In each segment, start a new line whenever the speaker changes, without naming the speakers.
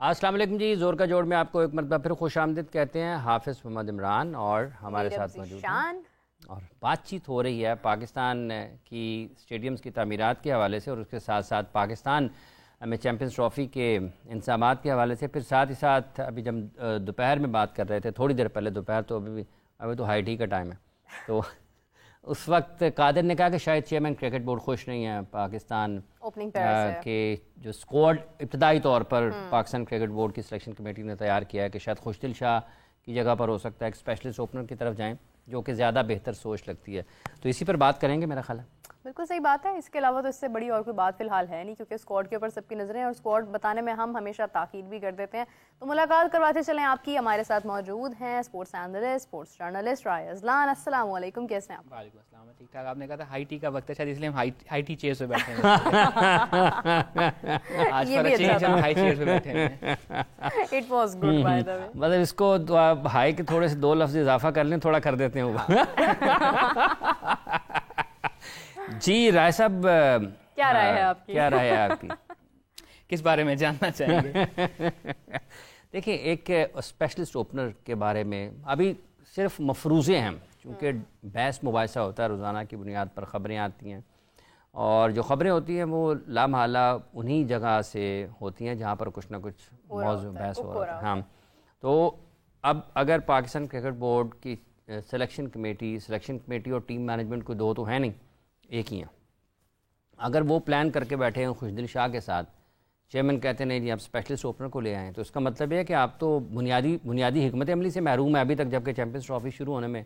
السلام علیکم جی، زور کا جوڑ میں آپ کو ایک مرتبہ پھر خوش آمدید کہتے ہیں. حافظ محمد عمران اور ہمارے ساتھ موجود ہیں اور بات چیت ہو رہی ہے پاکستان کی اسٹیڈیمز کی تعمیرات کے حوالے سے اور اس کے ساتھ ساتھ پاکستان میں چیمپئنز ٹرافی کے انتظامات کے حوالے سے. پھر ساتھ ہی ساتھ ابھی جب دوپہر میں بات کر رہے تھے تھوڑی دیر پہلے، دوپہر تو ابھی تو ہائی ٹی کا ٹائم ہے، تو اس وقت قادر نے کہا کہ شاید چیئرمین کرکٹ بورڈ خوش نہیں ہے پاکستان کے جو اسکواڈ ابتدائی طور پر پاکستان کرکٹ بورڈ کی سلیکشن کمیٹی نے تیار کیا ہے کہ شاید خوشدل شاہ کی جگہ پر ہو سکتا ہے ایک اسپیشلسٹ اوپنر کی طرف جائیں، جو کہ زیادہ بہتر سوچ لگتی ہے. تو اسی پر بات کریں گے میرا خیال ہے.
بالکل صحیح بات ہے. اس کے علاوہ تو اس سے بڑی اور کوئی بات فی الحال ہے نہیں، کیونکہ اسکواڈ کے اوپر سب کی نظریں اور اسکواڈ بتانے میں ہم ہمیشہ تاکید بھی کر دیتے ہیں. تو ملاقات کرواتے چلیں آپ کی. ہمارے ساتھ موجود ہیں اسپورٹس اینالسٹ، اسپورٹس جرنلسٹ رائے اذلان. السلام علیکم، کیسے ہیں آپ؟
وعلیکم السلام. ٹھیک ٹھاک. آپ نے کہا تھا ہائی ٹی کا وقت ہے، شاید اس لیے ہم ہائی ٹی چیئر پہ بیٹھے ہیں. آج فرق چینج، ہم ہائی چیئر پہ بیٹھے ہیں.
It was good by the way.
مطلب اس کو ہائی کے تھوڑے سے 2 لفظ اضافہ کر لیں، تھوڑا کر دیتے ہیں وہ. جی رائے صاحب،
کیا رائے ہے آپ کی؟
کیا رائے ہے آپ کی؟
کس بارے میں جاننا چاہیں گے؟
دیکھیں، ایک اسپیشلسٹ اوپنر کے بارے میں ابھی صرف مفروضے ہیں، چونکہ بحث مباحثہ ہوتا ہے، روزانہ کی بنیاد پر خبریں آتی ہیں اور جو خبریں ہوتی ہیں وہ لامحالہ انہی جگہ سے ہوتی ہیں جہاں پر کچھ نہ کچھ موضوع بحث ہو رہا ہے. ہاں، تو اب اگر پاکستان کرکٹ بورڈ کی سلیکشن کمیٹی اور ٹیم مینجمنٹ کو 2 تو ہیں نہیں، ایک ہی ہیں. اگر وہ پلان کر کے بیٹھے ہیں خوشدل شاہ کے ساتھ، چیئرمین کہتے ہیں نہیں جی آپ اسپیشلسٹ اوپنر کو لے آئیں، تو اس کا مطلب یہ ہے کہ آپ تو بنیادی حکمت عملی سے محروم ہیں ابھی تک، جبکہ چیمپئنز ٹرافی شروع ہونے میں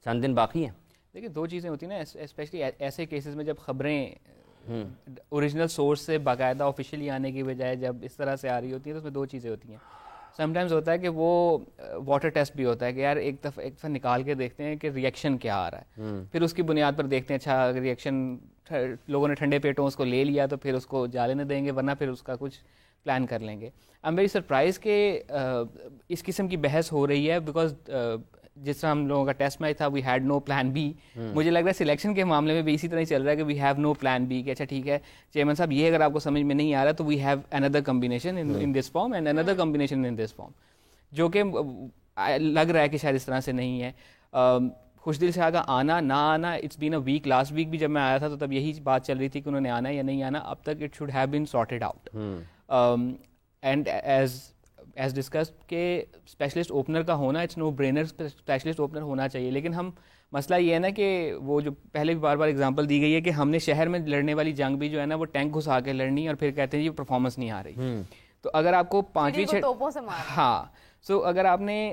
چند دن باقی ہیں.
دیکھیں 2 چیزیں ہوتی ہیں نا، اسپیشلی ایسے کیسز میں جب خبریں اوریجنل سورس سے باقاعدہ آفیشیلی آنے کی بجائے جب اس طرح سے آ رہی ہوتی ہیں تو اس میں 2 چیزیں ہوتی ہیں. سم ٹائمز ہوتا ہے کہ وہ واٹر ٹیسٹ بھی ہوتا ہے کہ یار ایک دفعہ نکال کے دیکھتے ہیں کہ ریئیکشن کیا آ رہا ہے، پھر اس کی بنیاد پر دیکھتے ہیں اچھا اگر ریئیکشن لوگوں نے ٹھنڈے پیٹوں اس کو لے لیا تو پھر اس کو جا لینے دیں گے، ورنہ پھر اس کا کچھ پلان کر لیں گے. آئی ایم ویری سرپرائز کہ اس قسم کی بحث ہو رہی ہے، بیکاز جس طرح ہم لوگوں کا ٹیسٹ میچ تھا we had no plan B. مجھے لگ رہا ہے سلیکشن کے معاملے میں بھی اسی طرح ہی چل رہا ہے کہ we have no plan B, کہ اچھا ٹھیک ہے چیئرمین صاحب یہ اگر آپ کو سمجھ میں نہیں آ رہا تو we have under combination in this form and under combination in this form, جو کہ لگ رہا ہے کہ شاید اس طرح سے نہیں ہے. خوشدل شاہ کا آنا نہ آنا، it's been a week. Last week بھی جب میں آیا تھا تو تب یہی بات چل رہی تھی کہ انہوں نے آنا ہے یا نہیں آنا. اب تک it should have been sorted out. And as discussed کہ اسپیشلسٹ اوپنر کا ہونا it's no brainer, specialist opener ہونا چاہیے. لیکن مسئلہ یہ ہے نا کہ وہ جو پہلے بھی بار بار اگزامپل دی گئی ہے کہ ہم نے شہر میں لڑنے والی جنگ بھی جو ہے نا وہ ٹینک گھسا کے لڑنی اور پھر کہتے ہیں یہ پرفارمنس نہیں آ رہی. تو اگر آپ کو 5ویں ہاں سو اگر آپ نے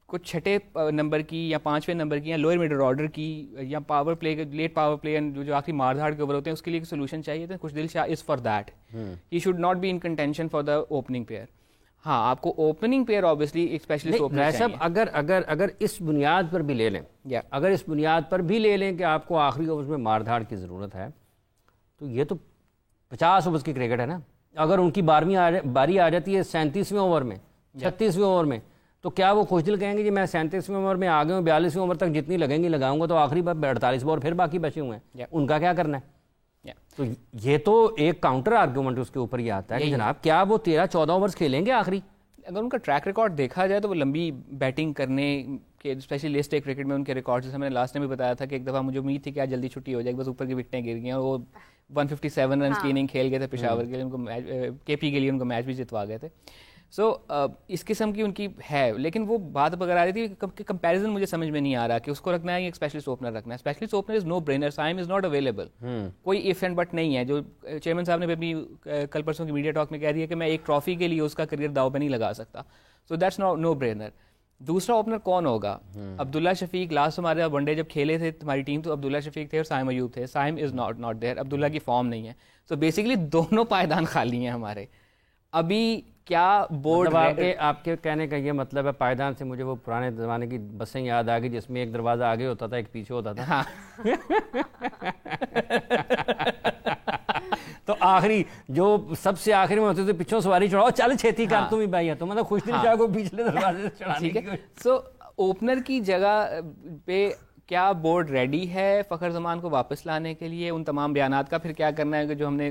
کچھ 6 نمبر کی یا 5ویں نمبر کی یا لوئر مڈل آرڈر کی یا power play late power play جو آخری مار دھاڑ کے اوور ہوتے ہیں اس کے لیے ایک سولوشن چاہیے تھا. Khushdil Shah is for that. He should not be in contention for the opening pair. ہاں آپ کو اوپننگ پیئر اوبیسلی ایک اسپیشلسٹ اوپنر چاہیے.
اگر اس بنیاد پر بھی لے لیں، اگر اس بنیاد پر بھی لے لیں کہ آپ کو آخری اوورز میں مار دھاڑ کی ضرورت ہے، تو یہ تو 50 اوورز کی کرکٹ ہے نا. اگر ان کی 12ویں باری آ جاتی ہے 37ویں اوور میں، 36ویں اوور میں، تو کیا وہ خوشدل کہیں گے جی میں 37ویں اوور میں آ گیا ہوں، 42ویں اوور تک جتنی لگیں گی لگاؤں گا، تو آخری 48 اوور پھر باقی بچے ہوئے ہیں، ان کا کیا کرنا ہے؟ تو یہ تو ایک کاؤنٹر آرگومنٹ اس کے اوپر یہ آتا ہے کہ جناب کیا وہ 13-14 اوورز کھیلیں گے آخری؟
اگر ان کا ٹریک ریکارڈ دیکھا جائے تو وہ لمبی بیٹنگ کرنے کے، اسپیشلی لسٹ ایک کرکٹ میں ان کے ریکارڈ، جیسے میں نے لاسٹ میں بھی بتایا تھا کہ ایک دفعہ مجھے امید تھی کہ آج جلدی چھٹی ہو جائے گی، بس اوپر کی وکٹیں گر گئیں اور وہ 157 رنز کی اننگ کھیل گئے تھے پشاور کے لیے، ان کو کے پی کے لیے ان کو میچ بھی جتوا گئے تھے. سو اس قسم کی ان کی ہے. لیکن وہ بات اب اگر آ رہی تھی کہ کمپیریزن مجھے سمجھ میں نہیں آ رہا کہ اس کو رکھنا ہے یا ایک اسپیشلسٹ اوپنر رکھنا ہے. Specialist opener is no brainer, time is not available. کوئی اف اینڈ بٹ نہیں ہے. جو چیئرمین صاحب نے بھی کل پرسوں کی میڈیا ٹاک میں کہہ دیا کہ میں ایک ٹرافی کے لیے اس کا کریئر داؤ پہ نہیں لگا سکتا. So that's no brainer. دوسرا اوپنر کون ہوگا؟ عبداللہ شفیق. لاسٹ ہمارے ون ڈے جب کھیلے تھے ہماری ٹیم تو عبداللہ شفیق تھے اور سائم ایوب تھے. سائم از ناٹ دیئر. عبداللہ کی فارم نہیں ہے. سو بیسیکلی دونوں پائیدان خالی ہیں ہمارے. ابھی کیا بورڈ
آپ کے کہنے کا یہ مطلب ہے پائیدان سے مجھے وہ پرانے زمانے کی بسیں یاد آ گئی جس میں ایک دروازہ آگے ہوتا تھا ایک پیچھے ہوتا تھا. تو آخری جو سب سے آخری میں ہوتے تھے پچھوں سواری چڑھاؤ چل چھیتی کر تم ہی بھائی. تو مطلب خوشدل شاہ کو پچھلے دروازے سے چڑھانے کی.
سو اوپنر کی جگہ پہ کیا بورڈ ریڈی ہے فخر زمان کو واپس لانے کے لیے؟ ان تمام بیانات کا پھر کیا کرنا ہے کہ جو ہم نے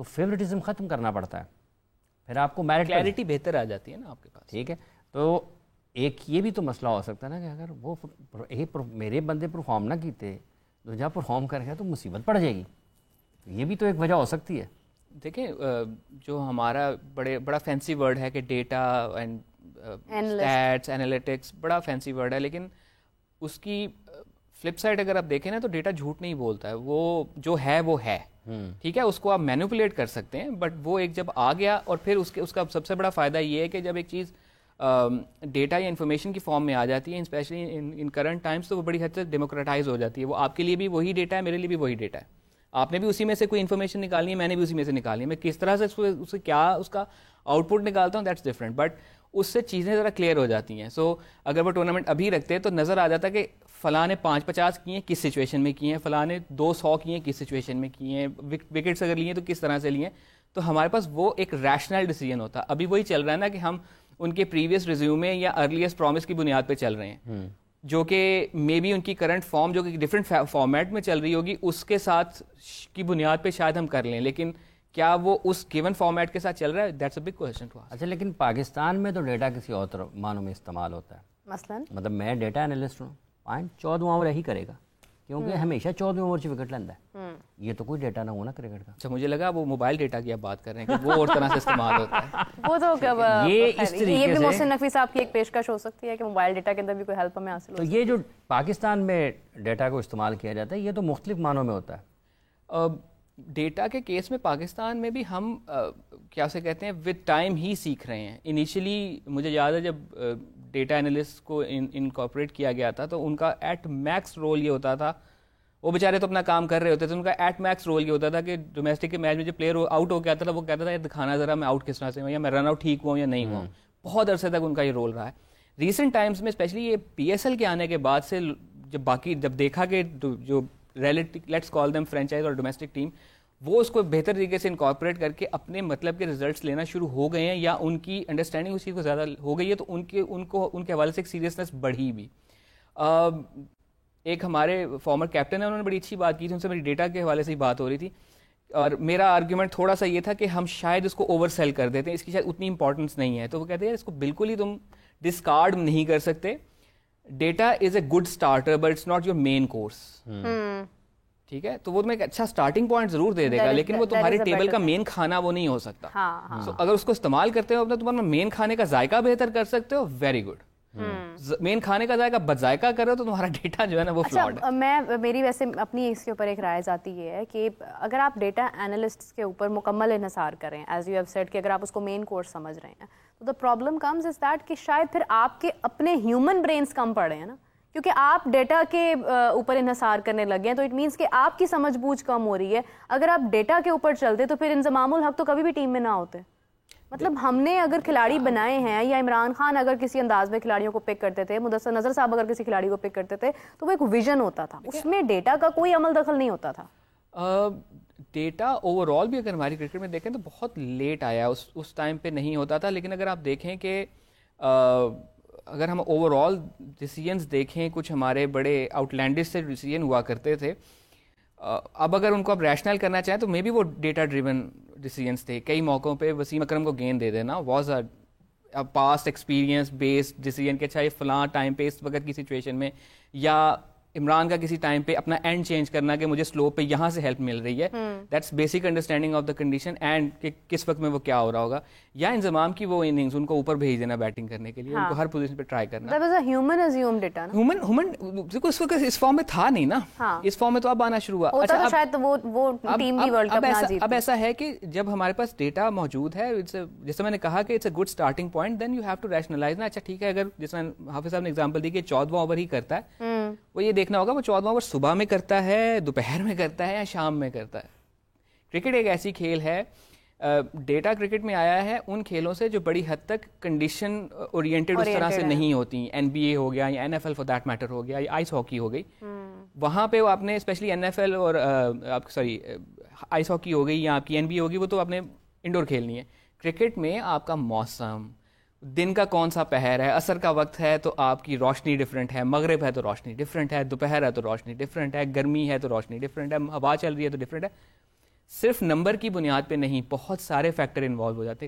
تو فیوریٹزم ختم کرنا پڑتا ہے, پھر آپ کو میرٹ
کلیئرٹی بہتر آ جاتی ہے نا آپ کے پاس.
ٹھیک ہے, تو ایک یہ بھی تو مسئلہ ہو سکتا ہے نا کہ اگر وہ میرے بندے پرفارم نہ کیتے, دوسرا پرفارم کر گیا تو مصیبت پڑ جائے گی. یہ بھی تو ایک وجہ ہو سکتی ہے.
دیکھیں جو ہمارا بڑا فینسی ورڈ ہے کہ ڈیٹا اینڈ اسٹیٹس اینالیٹکس, بڑا فینسی ورڈ ہے, لیکن اس کی فلپ سائڈ اگر آپ دیکھیں نا تو ڈیٹا جھوٹ نہیں بولتا ہے, وہ جو ہے وہ ہے. ٹھیک ہے, اس کو آپ مینوپولیٹ کر سکتے ہیں, بٹ وہ ایک جب آ گیا, اور پھر اس کا سب سے بڑا فائدہ یہ ہے کہ جب ایک چیز ڈیٹا یا انفارمیشن کی فارم میں آ جاتی ہے, اسپیشلی ان کرنٹ ٹائمس, تو وہ بڑی حد تک ڈیموکریٹائز ہو جاتی ہے. وہ آپ کے لیے بھی وہی ڈیٹا ہے, میرے لیے بھی وہی ڈیٹا ہے. آپ نے بھی اسی میں سے کوئی انفارمیشن نکالنی ہے, میں نے بھی اسی میں سے نکالنی ہے. میں کس طرح سے اس سے کیا اس کا آؤٹ پٹ نکالتا ہوں, دیٹس ڈفرینٹ, بٹ اس سے چیزیں ذرا کلیئر ہو جاتی ہیں. سو اگر وہ ٹورنامنٹ ابھی رکھتے ہیں تو نظر آ جاتا ہے کہ فلاں نے 550 کیے ہیں, کس سچویشن میں کیے ہیں, فلاں نے 200 کیے ہیں, کس سچویشن میں کیے ہیں, وکٹس اگر لیے ہیں تو کس طرح سے لیے ہیں. تو ہمارے پاس وہ ایک ریشنل ڈیسیجن ہوتا ہے. ابھی وہی چل رہا ہے نا کہ ہم ان کے پریویس ریزیومے یا ارلیسٹ پرومس کی بنیاد پہ چل رہے ہیں, جو کہ مے بی ان کی کرنٹ فارم جو کہ ڈفرینٹ فارمیٹ میں چل رہی ہوگی, اس کے ساتھ کی بنیاد پہ شاید ہم کر لیں, لیکن کیا وہ اس گیون فارمیٹ کے ساتھ چل رہا ہے, that's a big question to ask.
اچھا, لیکن پاکستان میں تو ڈیٹا کسی اور معنوں میں استعمال ہوتا ہے.
مثلاً
مطلب میں ڈیٹا انالسٹ ہوں, 14 اوور ہی کرے گا, کیونکہ ہمیشہ 14 اوور سے وکٹ لینا ہے. یہ تو کوئی ڈیٹا نہ ہونا کرکٹ کا.
اچھا, مجھے لگا وہ موبائل ڈیٹا کی آپ بات کر رہے ہیں کہ وہ اور طرح سے استعمال ہوتا ہے.
وہ تو
یہ
بھی محسن نقوی صاحب کی ایک پیشکش ہو سکتی ہے کہ موبائل ڈیٹا کے اندر بھی کوئی ہیلپ ہمیں حاصل ہو.
تو یہ جو پاکستان میں ڈیٹا کو استعمال کیا جاتا ہے, یہ تو مختلف معنوں میں ہوتا ہے.
ڈیٹا کے کیس میں پاکستان میں بھی ہم کیا اسے کہتے ہیں ود ٹائم ہی سیکھ رہے ہیں. انیشلی مجھے یاد ہے جب ڈیٹا انالسٹ کو انکارپوریٹ کیا گیا تھا تو ان کا ایٹ میکس رول یہ ہوتا تھا, وہ بیچارے تو اپنا کام کر رہے ہوتے تھے, ان کا ایٹ میکس رول یہ ہوتا تھا کہ ڈومیسٹک کے میچ میں جو پلیئر آؤٹ ہو کے آتا تھا وہ کہتا تھا دکھانا ذرا میں آؤٹ کس طرح سے ہوں, یا میں رن آؤٹ ٹھیک ہوں یا نہیں ہوں. بہت عرصے تک ان کا یہ رول رہا ہے. ریسنٹ ٹائمس میں اسپیشلی یہ پی ایس ایل کے آنے کے بعد سے جب دیکھا کہ جو لیٹس کال دیم فرینچائز اور ڈومیسٹک ٹیم, وہ اس کو بہتر طریقے سے انکارپوریٹ کر کے اپنے مطلب کے ریزلٹس لینا شروع ہو گئے ہیں, یا ان کی انڈرسٹینڈنگ اس چیز کو زیادہ ہو گئی ہے, تو ان کے حوالے سے ایک سیریسنس بڑھی بھی. ایک ہمارے فارمر کیپٹن ہیں, انہوں نے بڑی اچھی بات کی تھی, ان سے میری ڈیٹا کے حوالے سے ہی بات ہو رہی تھی, اور میرا آرگیومنٹ تھوڑا سا یہ تھا کہ ہم شاید اس کو اوور سیل کر دیتے ہیں, اس کی شاید اتنی امپورٹنس نہیں ہے. تو وہ کہتے ہیں اس کو بالکل ہی تم ڈسکارڈ نہیں کر سکتے. Data is a good starter but it's not your main course. ٹھیک ہے, تو وہ تمہیں ایک اچھا اسٹارٹنگ پوائنٹ ضرور دے دے گا, لیکن وہ تمہارے ٹیبل کا مین کھانا وہ نہیں ہو سکتا. اگر اس کو استعمال کرتے ہو اپنا تمہارا مین کھانے کا ذائقہ بہتر کر سکتے ہو, ویری گڈ. مین کھانے کا ذائقہ بد ذائقہ کرو تو تمہارا ڈیٹا جو ہے نا وہ فلاڈ ہے.
میری ویسے اپنی اس کے اوپر ایک رائے ذاتی یہ ہے کہ اگر آپ ڈیٹا انالسٹ کے اوپر مکمل انحصار کریں, ایز یو ہیو سیڈ کہ اگر آپ اس کو مین کورس سمجھ رہے ہیں, تو the problem comes is that کہ شاید پھر آپ کے اپنے ہیومن برینس کم پڑے ہیں نا, کیونکہ آپ ڈیٹا کے اوپر انحصار کرنے لگے ہیں, تو اٹ مینس کہ آپ کی سمجھ بوجھ کم ہو رہی ہے. اگر آپ ڈیٹا کے اوپر چلتے تو پھر انضمام الحق تو کبھی بھی ٹیم میں نہ ہوتے. مطلب ہم نے اگر کھلاڑی بنائے ہیں, یا عمران خان اگر کسی انداز میں کھلاڑیوں کو پک کرتے تھے, مدثر نظر صاحب اگر کسی کھلاڑی کو پک کرتے تھے, تو وہ ایک ویژن ہوتا تھا, اس میں ڈیٹا کا کوئی عمل دخل نہیں ہوتا تھا.
ڈیٹا اوور آل بھی اگر ہماری کرکٹ میں دیکھیں تو بہت لیٹ آیا, اس ٹائم پہ نہیں ہوتا تھا. لیکن اگر آپ دیکھیں کہ اگر ہم اوور آل ڈیسیجنس دیکھیں, کچھ ہمارے بڑے آؤٹ لینڈش سے ڈیسیجن ہوا کرتے تھے. اب اگر ان کو آپ ریشنل کرنا چاہیں تو مے بی وہ ڈیٹا ڈریون ڈیسیجنس تھے. کئی موقعوں پہ وسیم اکرم کو گیند دے دینا was a past experience based decision کہ اچھا یہ فلاں ٹائم پہ اس وقت کی سچویشن میں, یا عمران کا کسی ٹائم پہ اپنا اینڈ چینج کرنا کہ مجھے سلو پہ یہاں سے ہیلپ مل رہی ہے. That's basic understanding of the condition and کہ کس وقت میں وہ کیا ہو رہا ہوگا. یا انضمام کی وہ اننگز ان کو اوپر بھیج دینا بیٹنگ کرنے کے لیے, ان کو ہر پوزیشن پہ ٹرائی کرنا.
That was a human assumed data نا.
ہیومن دیکھو اس وقت اس فارم میں تھا نہیں نا, اس فارم میں تو اب آنا شروع ہوا.
اچھا شاید وہ ٹیم بھی ورلڈ کپ نہ جیت.
اب ایسا ہے کہ جب ہمارے پاس ڈیٹا موجود ہے, جیسے میں نے کہا کہ it's a good starting point, then you have to rationalize نا. اچھا ٹھیک ہے, اگر جس میں حافظ صاحب نے ایگزامپل دی کہ 14واں اوور ہی کرتا ہے, وہ یہ دیکھنا ہوگا وہ 14واں اوور صبح میں کرتا ہے, دوپہر میں کرتا ہے, یا شام میں کرتا ہے. کرکٹ ایک ایسی کھیل ہے, ڈیٹا کرکٹ میں آیا ہے ان کھیلوں سے جو بڑی حد تک کنڈیشن اورینٹڈ اس طرح سے نہیں ہوتی. این بی اے ہو گیا, یا N F L for that matter ہو گیا, یا آئس ہاکی ہو گئی. وہاں پہ وہ آپ نے اسپیشلی این ایف ایل اور آئس ہاکی ہو گئی, یا آپ کی این بی اے ہوگی, وہ تو آپ نے انڈور کھیلنی ہے. کرکٹ میں آپ کا موسم, دن کا کون سا پہر ہے, عصر کا وقت ہے تو آپ کی روشنی ڈفرینٹ ہے, مغرب ہے تو روشنی ڈفرینٹ ہے, دوپہر ہے تو روشنی ڈفرینٹ ہے, گرمی ہے تو روشنی ڈفرینٹ ہے, ہوا چل رہی ہے تو ڈفرینٹ ہے. صرف نمبر کی بنیاد پہ نہیں, بہت سارے فیکٹر انوالو ہو جاتے.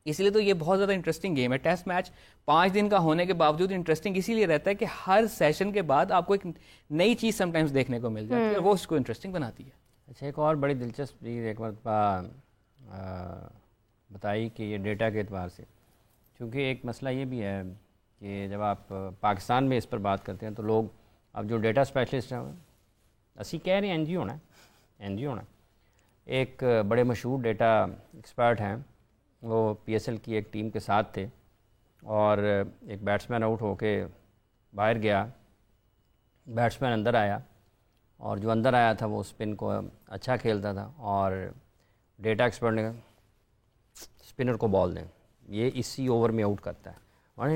اس لیے تو یہ بہت زیادہ انٹرسٹنگ گیم ہے. ٹیسٹ میچ 5 دن کا ہونے کے باوجود انٹرسٹنگ اسی لیے رہتا ہے کہ ہر سیشن کے بعد آپ کو ایک نئی چیز سم ٹائمز دیکھنے کو مل جاتی ہے, اور وہ اس کو انٹرسٹنگ بناتی ہے.
اچھا, ایک اور بڑی دلچسپ چیز ایک مرتبہ بتائی کہ یہ ڈیٹا کے اعتبار سے, چونکہ ایک مسئلہ یہ بھی ہے کہ جب آپ پاکستان میں اس پر بات کرتے ہیں تو لوگ اب جو ڈیٹا اسپیشلسٹ ہیں اسی کہہ رہے ہیں این جی ہونا. ایک بڑے مشہور ڈیٹا ایکسپرٹ ہیں, وہ پی ایس ایل کی ایک ٹیم کے ساتھ تھے, اور ایک بیٹسمین آؤٹ ہو کے باہر گیا, بیٹسمین اندر آیا, اور جو اندر آیا تھا وہ اسپن کو اچھا کھیلتا تھا, اور ڈیٹا ایکسپرٹ نے اسپنر کو بال دیں, یہ اسی اوور میں آؤٹ کرتا ہے. اور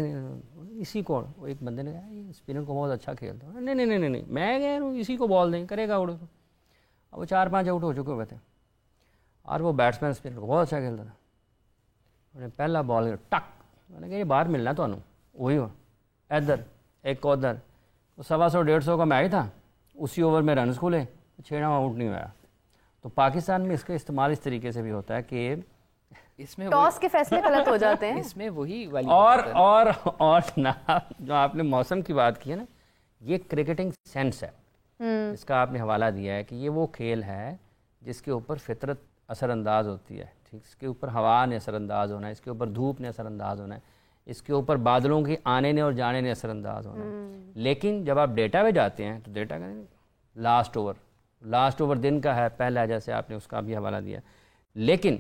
اسی کو ایک بندے نے کہا یہ اسپنر کو بہت اچھا کھیلتا ہے, نہیں میں کہہ رہا ہوں اسی کو بال دیں, کرے گا آؤٹ. اب وہ 4-5 آؤٹ ہو چکے ہوئے تھے, اور وہ بیٹسمین اسپنر کو بہت اچھا کھیلتا تھا. انہیں پہلا بال ٹک, میں نے کہا یہ باہر ملنا تو وہی ہو ادھر ایک کو ادھر, 125-150 کا میچ تھا, اسی اوور میں رنز کھلے, 6 آؤٹ نہیں ہوا. تو پاکستان میں اس کا استعمال اس طریقے سے بھی ہوتا ہے کہ
اس میں ٹاس کے فیصلے غلط ہو جاتے ہیں.
اس میں وہی والی
اور نا جو آپ نے موسم کی بات کی ہے نا, یہ کرکٹنگ سینس ہے, اس کا آپ نے حوالہ دیا ہے کہ یہ وہ کھیل ہے جس کے اوپر فطرت اثر انداز ہوتی ہے. اس کے اوپر ہوا نے اثر انداز ہونا ہے, اس کے اوپر دھوپ نے اثر انداز ہونا ہے, اس کے اوپر بادلوں کے آنے نے اور جانے نے اثر انداز ہونا ہے. لیکن جب آپ ڈیٹا پہ جاتے ہیں تو ڈیٹا کا لاسٹ اوور دن کا ہے پہلا, جیسے آپ نے اس کا بھی حوالہ دیا. لیکن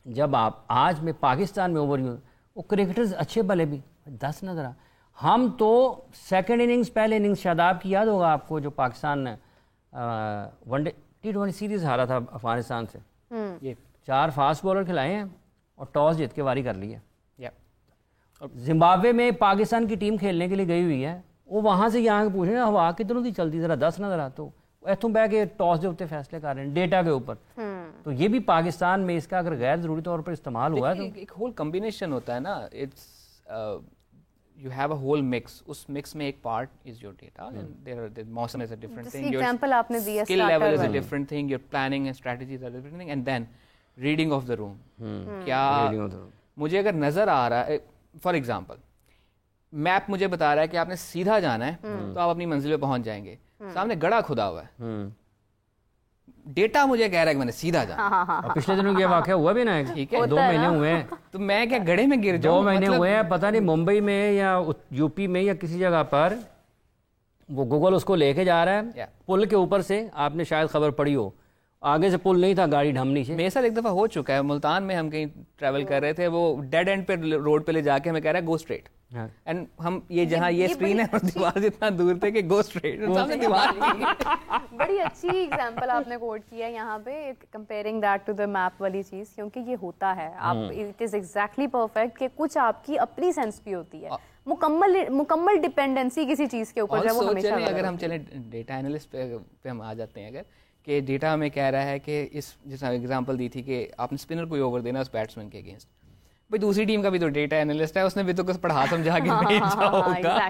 جب آپ آج میں پاکستان میں اوور یوز, وہ کرکٹرز اچھے بھلے بھی 10 نظر آ, ہم تو سیکنڈ اننگز پہلے اننگز شاداب کی یاد ہوگا آپ کو, جو پاکستان نے ون ڈے T20 سیریز ہارا تھا افغانستان سے, یہ 4 فاسٹ بالر کھلائے ہیں اور ٹاس جیت کے واری کر لی ہے. زمبابوے میں پاکستان کی ٹیم کھیلنے کے لیے گئی ہوئی ہے, وہ وہاں سے یہاں پوچھ رہے ہیں ہوا کتنوں کی چلتی, ذرا 10 نظر آ, تو ایتھوں بہ کے ٹاس کے اوپر فیصلے کر رہے ہیں ڈیٹا کے اوپر. تو یہ بھی پاکستان میں اس کا اگر غیر ضروری طور پر استعمال ہوا ہے تو
ایک ہول کمبینیشن ہوتا ہے نا, it's you have a whole mix, اس مکس میں ایک پارٹ از یور ڈیٹا, موسم is a different thing,
example آپ نے دیا,
skill level is a different thing, your planning and strategies are different thing, and then reading of the room. کیا مجھے اگر نظر آ رہا ہے, فار ایگزامپل میپ مجھے بتا رہا ہے کہ آپ نے سیدھا جانا ہے تو آپ اپنی منزل پہ پہنچ جائیں گے, سامنے گڑھا کھدا ہوا ہے, ڈیٹا مجھے کہہ رہا ہے کہ میں نے سیدھا جانا.
پچھلے دنوں یہ واقعہ ہوا بھی نا, ٹھیک ہے 2 مہینے ہوئے ہیں,
تو میں کیا گڑھے میں گر جاؤں,
2 مہینے ہوئے ہیں, پتہ نہیں ممبئی میں یا یو پی میں یا کسی جگہ پر وہ گوگل اس کو لے کے جا رہا ہے پل کے اوپر سے, آپ نے شاید خبر پڑی ہو, آگے سے پل نہیں تھا, گاڑی ڈھمنی سے.
میرے ساتھ ایک دفعہ ہو چکا ہے, ملتان میں ہم کہیں ٹریول کر رہے تھے, وہ ڈیڈ اینڈ پہ روڈ پہ لے جا کے ہمیں کہہ رہا ہے گو اسٹریٹ, اینڈ ہم یہ جہاں یہ اسکرین ہے دیوار جتنا دور تھے کہ گو اسٹریٹ,
بڑی اچھی ایگزامپل آپ نے کوٹ کیا یہاں پہ, comparing that to the map والی چیز, کیونکہ یہ ہوتا ہے, آپ اٹ از ایگزیکٹلی پرفیکٹ کہ کچھ آپ کی اپنی سینس بھی ہوتی ہے, مکمل ڈپینڈنسی کسی چیز کے اوپر. جب وہ ہمیشہ
اگر ہم چلیں ڈیٹا اینالسٹ پہ ہم آ جاتے ہیں, اگر کہ ڈیٹا ہمیں کہہ رہا ہے کہ اس جیسا ایگزامپل دی تھی کہ آپ نے اسپنر کو اوور دینا اس بیٹسمین کے اگینسٹ, بھائی دوسری ٹیم کا بھی تو ڈیٹا اینالسٹ ہے, اس نے بھی تو کچھ پڑھا سمجھا کے بھیجا ہوگا,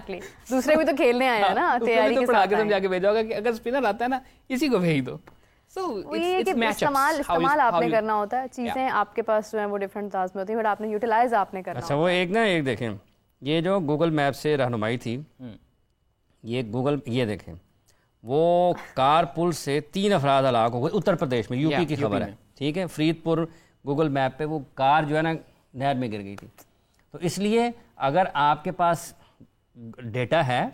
دوسرے بھی تو کھیلنے آئے ہیں نا, تیاری کے
پڑھا کے سمجھا کے بھیجا ہوگا کہ اگر اسپنر آتا ہے نا اسی کو بھیج دو.
استعمال آپ نے کرنا ہوتا ہے, چیزیں آپ کے پاس جو ہیں وہ ڈفرنٹ انداز میں ہوتی ہیں, بٹ آپ نے یوٹیلائز آپ نے کرنا.
اچھا, وہ ایک دیکھیں, یہ جو گوگل میپ سے رہنمائی تھی, یہ گوگل, یہ دیکھیں وہ کار پل سے 3 افراد ہلاک ہو گئے اتر پردیش میں, یو پی کی خبر ہے, ٹھیک ہے, فرید پور گوگل میپ پہ وہ کار جو ہے نا نہر میں گر گئی تھی. تو اس لیے اگر آپ کے پاس ڈیٹا ہے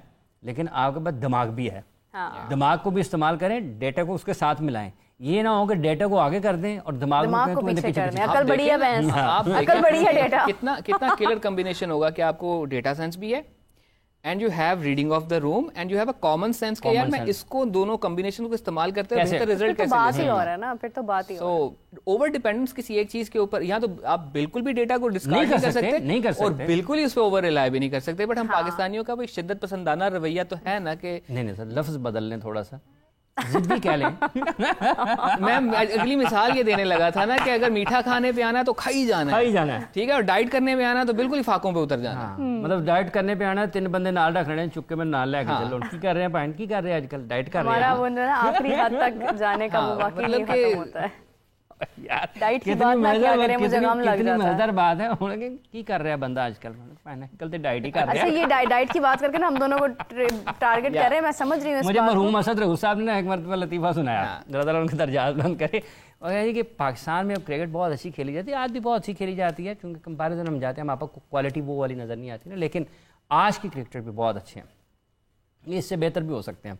لیکن آپ کے پاس دماغ بھی ہے, دماغ کو بھی استعمال کریں, ڈیٹا کو اس کے ساتھ ملائیں, یہ نہ ہو کہ ڈیٹا کو آگے کر دیں اور دماغ کو پیچھے کر دیں.
عقل بڑی ہے بہن, عقل بڑی ہے ڈیٹا.
کتنا کلر کمبینیشن ہوگا کہ آپ کو ڈیٹا سائنس بھی ہے, and you have reading of the room, and you have a common sense کہ یار میں اس کو دونوں کمبینیشن کو استعمال کرتے ہوئے بہتر رزلٹ کیسے.
بات ہی اور ہے نا, پھر تو بات ہی.
سو اوور ڈیپینڈنس کسی ایک چیز کے اوپر, یہاں تو آپ بالکل بھی ڈیٹا کو ڈسکارڈ نہیں کر سکتے اور بالکل ہی اس پہ اوور ریلائی بھی نہیں کر سکتے, بٹ ہم پاکستانیوں کا بھی شدت پسندانہ رویہ تو ہے نا کہ
نہیں سر, لفظ بدل لیں تھوڑا سا, ضد بھی کہہ لیں.
میں اگلی مثال یہ دینے لگا تھا نا کہ اگر میٹھا کھانے پہ آنا ہے تو کھائی جانا ہے, ٹھیک ہے, اور ڈائٹ کرنے پہ آنا تو بالکل ہی فاقوں پہ اتر جانا.
مطلب ڈائٹ کرنے پہ آنا, 3 بندے نال رکھ رہے ہیں, چکے میں نال لے کے چلو. کی کر رہے ہیں پوائنٹ, کی کر رہے ہیں آج کل, ڈائٹ کر رہے ہیں.
ہمارا وہ نا آخری حد تک جانے کا وہ واقعی نہیں ختم ہوتا ہے. ڈائٹ کی بات نہ کیا کریں, مجھے غم لگ جاتا ہے.
مزیدار بات ہے کی کر رہا ہے بندہ آج کل, کل تو ڈائٹ ہی کر رہا ہے.
اچھا یہ ڈائٹ کی بات کر کے نا ہم دونوں کو ٹارگٹ کر رہے ہیں, میں سمجھ رہی ہوں.
مجھے مرحوم اسد رؤوف صاحب نے ایک مرتبہ لطیفہ سنایا, اللہ تعالیٰ ان کے درجات بلند کرے, اور یہ کہ پاکستان میں اب کرکٹ بہت اچھی کھیلی جاتی ہے, آج بھی بہت اچھی کھیلی جاتی ہے, کیونکہ کمپیریزن ہم جاتے ہیں, ہم آپ کو کوالٹی وہ والی نظر نہیں آتی نا, لیکن آج کی کرکٹر بھی بہت اچھے ہیں, یہ اس سے بہتر بھی ہو سکتے ہیں.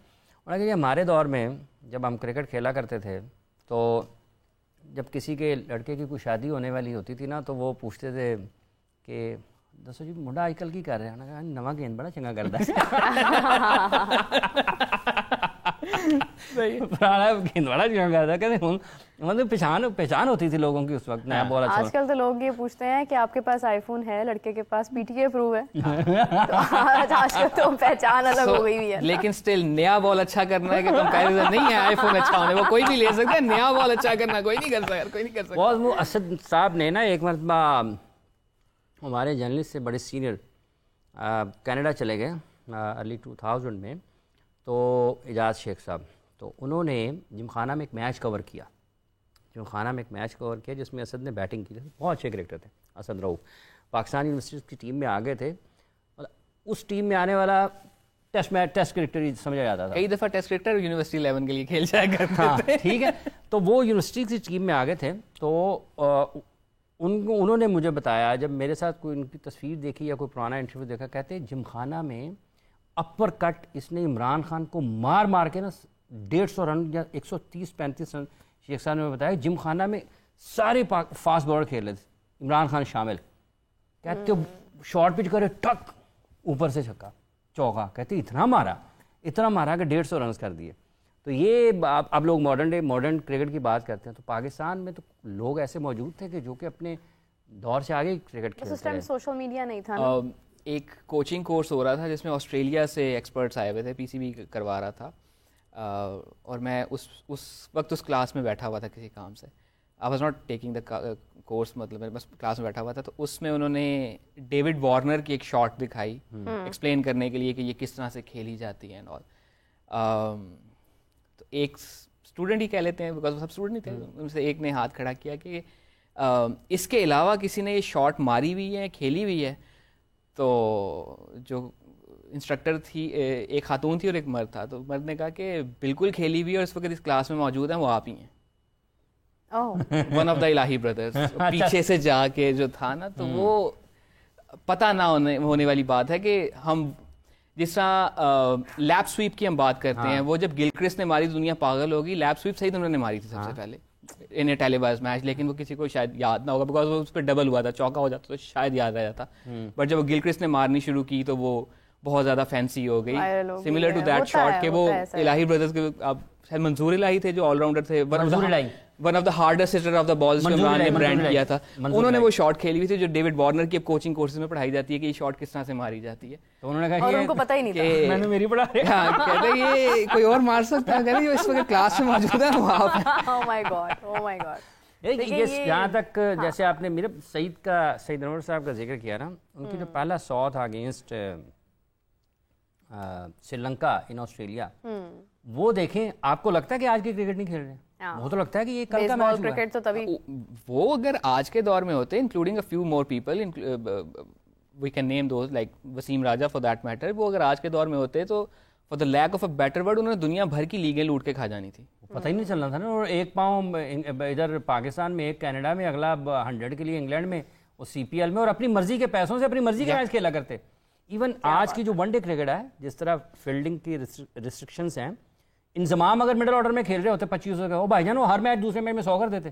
اور اگر یہ ہمارے دور میں جب ہم کرکٹ کھیلا کرتے تھے تو جب کسی کے لڑکے کی کوئی شادی ہونے والی ہوتی تھی نا, تو وہ پوچھتے تھے کہ دسو جی منڈا آج کل کی کر رہے ہیں, کہا نواں گیند بڑا چنگا کرتا ہے, پرانا گیند بڑا چنگا کرتا ہے. کہتے مطلب پہچان ہوتی تھی لوگوں کی اس وقت, نیا بال اچھا.
آج کل تو لوگ یہ پوچھتے ہیں کہ آپ کے پاس آئی فون ہے, لڑکے کے پاس پی ٹی اے پرو ہے, آج کل تو پہچان الگ ہو گئی ہے.
لیکن سٹل نیا بال اچھا کرنا ہے کہ کمپیریزن نہیں ہے آئی فون اچھا ہونے, وہ کوئی بھی لے سکتا ہے, نیا بال اچھا کرنا کوئی نہیں کر سکتا, کوئی نہیں کر سکتا.
بہت وہ اسد صاحب نے نا ایک مرتبہ ہمارے جرنلسٹ سے بڑے سینئر کینیڈا چلے گئے ارلی 2000 میں, تو اعجاز شیخ صاحب, تو انہوں نے جم خانہ میں ایک میچ کور کیا, جس میں اسد نے بیٹنگ کی. بہت اچھے کرکٹر تھے اسد رؤوف, پاکستان یونیورسٹی کی ٹیم میں آگے تھے, اس ٹیم میں آنے والا ٹیسٹ کرکٹر ہی سمجھا جاتا تھا.
کئی دفعہ ٹیسٹ کرکٹر یونیورسٹی لیول کے لیے کھیل جایا کرتے تھے,
ٹھیک ہے. تو وہ یونیورسٹی کی ٹیم میں آگے تھے, تو انہوں نے مجھے بتایا, جب میرے ساتھ کوئی ان کی تصویر دیکھی یا کوئی پرانا انٹرویو دیکھا, کہتے ہیں جم خانہ میں اپر کٹ اس نے عمران خان کو مار کے نا 150 رن یا 130-135 رن, شیخ صاحب نے بتایا جم خانہ میں سارے فاسٹ بالر کھیل رہے تھے, عمران خان شامل. کہتے شارٹ پچ کرے ٹک اوپر سے چھکا چوکا, کہتے اتنا مارا کہ 150 رنز کر دیے. تو یہ اب لوگ ماڈرن کرکٹ کی بات کرتے ہیں, تو پاکستان میں تو لوگ ایسے موجود تھے کہ جو کہ اپنے دور سے آگے کرکٹ کھیلتے
اس ٹائم سوشل میڈیا نہیں تھا.
ایک کوچنگ کورس ہو رہا تھا جس میں آسٹریلیا سے ایکسپرٹس آئے ہوئے تھے, پی سی بی کروا رہا تھا, اور میں اس وقت اس کلاس میں بیٹھا ہوا تھا کسی کام سے. I was not taking the course, مطلب میں بس کلاس میں بیٹھا ہوا تھا. تو اس میں انہوں نے ڈیوڈ وارنر کی ایک شاٹ دکھائی ایکسپلین کرنے کے لیے کہ یہ کس طرح سے کھیلی جاتی ہے اینڈ آل. تو ایک اسٹوڈنٹ ہی کہہ لیتے ہیں, بیکاز وہ سب اسٹوڈنٹ ہی تھے, ان سے ایک نے ہاتھ کھڑا کیا کہ اس کے علاوہ کسی نے یہ شاٹ ماری ہوئی ہے, کھیلی ہوئی ہے. تو جو انسٹرکٹر تھی, ایک خاتون تھی اور ایک مرد تھا, تو مرد نے کہا کہ بالکل کھیلی ہوئی ہے اور اس وقت اس کلاس میں موجود ہیں وہ آپ ہی ہیں, ون آف دا الہی بردرز. پیچھے سے جا کے جو تھا نا, تو وہ پتہ نہ ہونے والی بات ہے کہ ہم جس طرح لیپ سویپ کی ہم بات کرتے ہیں, وہ جب گلکرسٹ نے ماری دنیا پاگل ہوگی. لیپ سویپ صحیح تو انہوں نے ماری تھی سب سے پہلے ان اے ٹیلیوائز میچ, لیکن وہ کسی کو شاید یاد نہ ہوگا بیکاز وہ اس پہ ڈبل ہوا تھا, چوکا ہو جاتا تو شاید یاد رہ جاتا. بٹ جب وہ گلکرسٹ نے مارنی شروع کی تو وہ بہت زیادہ فینسی ہو گئی, سملر ٹو دیٹ شاٹ کہ وہ الہی بردرز کے شاید منظور الہی تھے جو آل راؤنڈر تھے, one of the hardest hitter of the balls کو عمران نے برانڈ کیا تھا. انہوں نے وہ شاٹ کھیلی ہوئی تھی جو ڈیوڈ وارنر کی کوچنگ کورسز میں پڑھائی جاتی ہے کہ یہ شاٹ کس طرح سے ماری جاتی ہے.
تو انہوں نے کہا کہ
ان کو پتہ ہی نہیں تھا,
میں نے میری پڑھا رہا
ہے, کہتے یہ کوئی اور مار سکتا ہے, کہتے اس وقت کلاس میں موجود ہے وہ آپ.
oh my god.
جہاں تک جیسے آپ نے میرے سعید انور صاحب کا ذکر کیا نا, ان کی جو پہلا 100 تھا against Sri Lanka in Australia, وہ دیکھیں آپ کو لگتا ہے کہ آج کے کرکٹ نہیں کھیل رہے ہیں, وہ تو لگتا ہے کہ یہ کل کا میچ ہوا
کرکٹ. تو تبھی
وہ اگر آج کے دور میں ہوتے, including a few more people, we can name those like Wasim Raja for that matter, وہ اگر آج کے دور میں ہوتے تو for the lack of a better word انہوں نے دنیا بھر کی لیگیں لوٹ کے کھا جانی تھی.
پتہ ہی نہیں چلنا تھا نا. اور ایک پاؤں ادھر پاکستان میں, ایک کینیڈا میں, اگلا 100 کے لیے انگلینڈ میں, اور سی پی ایل میں, اور اپنی مرضی کے پیسوں سے اپنی مرضی کے میچ کھیلا کرتے. ایون آج کی جو ون ڈے کرکٹ ہے, جس طرح فیلڈنگ کی ریسٹرکشنس ہیں, انضمام اگر مڈل آرڈر میں کھیل رہے ہوتے 25 کا, وہ بھائی جان وہ ہر میچ دوسرے میچ میں 100 کر دیتے,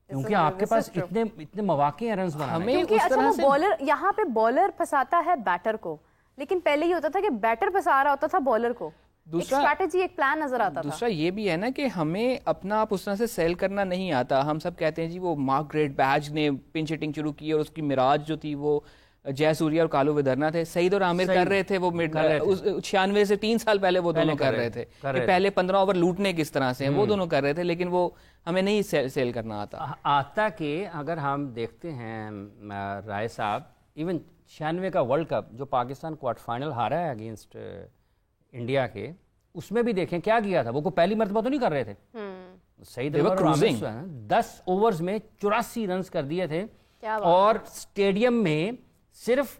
کیونکہ آپ کے پاس اتنے مواقع ہیں رنز بنانے کے.
کیونکہ اچھا وہ بالر یہاں پہ بالر پھنساتا ہے بیٹر کو, لیکن پہلے یہ ہوتا تھا کہ بیٹر پھنسا رہا ہوتا تھا بالر کو, اسٹریٹجی ایک پلان نظر آتا تھا.
دوسرا یہ بھی ہے نا کہ ہمیں اپنا آپ اس طرح سے سیل کرنا نہیں آتا. ہم سب کہتے ہیں جی وہ مارک گریٹ بیج نے پن ہٹنگ شروع کی اور اس کی مراج جو تھی وہ جے سوریا اور کالو ودرنا تھے, سعید اور عامر کر رہے تھے وہ 96 سے 3 سال پہلے وہ دونوں کر رہے تھے کہ پہلے 15 اوور لوٹنے کس طرح سے ہیں, وہ دونوں کر رہے تھے, لیکن وہ ہمیں نہیں سیل کرنا آتا
کہ اگر ہم دیکھتے ہیں رائے صاحب, ایون 96 کا ورلڈ کپ جو پاکستان کوارٹر فائنل ہارا ہے اگینسٹ انڈیا کے, اس میں بھی دیکھیں کیا کیا تھا, وہ کو پہلی مرتبہ تو نہیں کر رہے تھے, سعید 10 اوورز میں 84 رنز کر دیے تھے, اور اسٹیڈیم میں صرف